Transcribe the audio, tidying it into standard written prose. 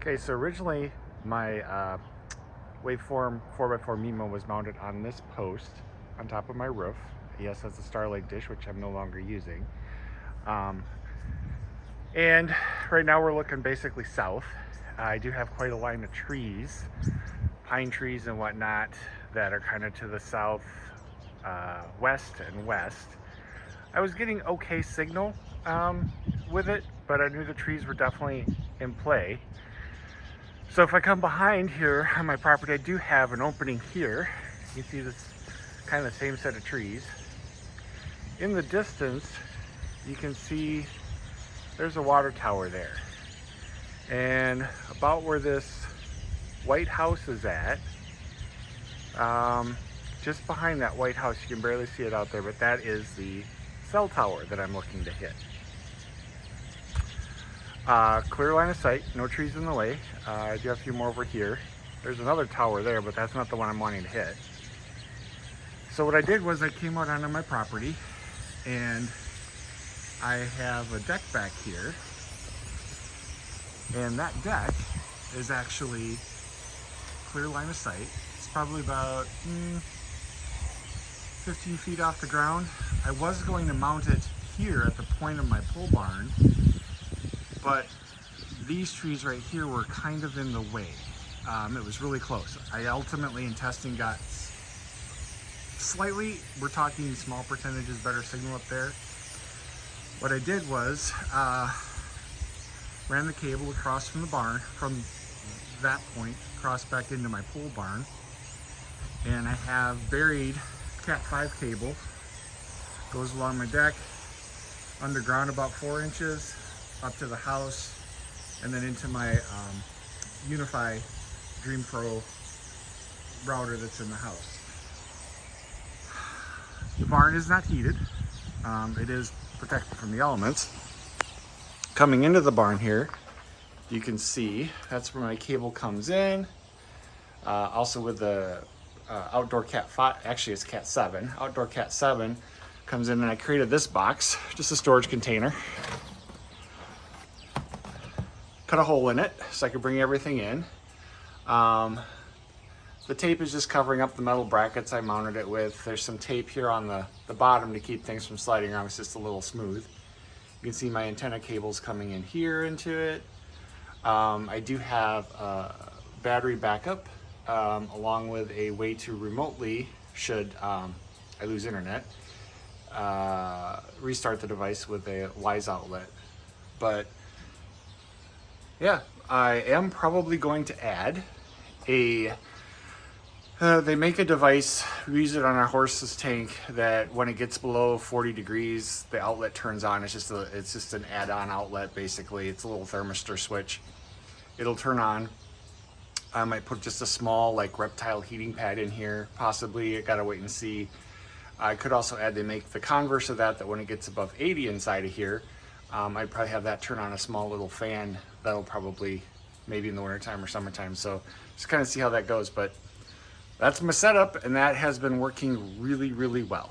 Okay, so originally my WaveForm 4x4 MIMO was mounted on this post on top of my roof. Yes, that's a Starlight dish, which I'm no longer using. And right now we're looking basically south. I do have quite a line of trees, pine trees and whatnot, that are kind of to the south, west and west. I was getting okay signal with it, but I knew the trees were definitely in play. So if I come behind here on my property, I do have an opening here. You can see this kind of the same set of trees. In the distance, you can see there's a water tower there. And about where this white house is at, just behind that white house, you can barely see it out there, but that is the cell tower that I'm looking to hit. Clear line of sight, no trees in the way. I do have a few more over here. There's another tower there, but that's not the one I'm wanting to hit. So what I did was I came out onto my property and I have a deck back here. And that deck is actually clear line of sight. It's probably about 15 feet off the ground. I was going to mount it here at the point of my pole barn, but these trees right here were kind of in the way. It was really close. I ultimately in testing got slightly, we're talking small percentages better signal up there. What I did was ran the cable across from the barn, from that point across back into my pole barn, and I have buried Cat 5 cable, goes along my deck, underground about 4 inches, up to the house, and then into my Unify Dream Pro router that's in the house. The barn is not heated. It is protected from the elements. Coming into the barn here, you can see that's where my cable comes in. Also with the outdoor Cat 5, actually it's Cat 7, outdoor Cat 7 comes in, and I created this box, just a storage container. Cut a hole in it so I could bring everything in. The tape is just covering up the metal brackets I mounted it with. There's some tape here on the bottom to keep things from sliding around. It's just a little smooth. You can see my antenna cables coming in here into it. I do have a battery backup along with a way to remotely, should I lose internet, restart the device with a WISE outlet. But yeah, I am probably going to add a, they make a device, we use it on our horse's tank, that when it gets below 40 degrees, the outlet turns on. It's just an add-on outlet basically. It's a little thermistor switch. It'll turn on. I might put just a small like reptile heating pad in here, possibly. I gotta wait and see. I could also add, they make the converse of that when it gets above 80 inside of here, I'd probably have that turn on a small little fan. That'll probably, maybe in the wintertime or summertime. So just kind of see how that goes. But that's my setup, and that has been working really, really well.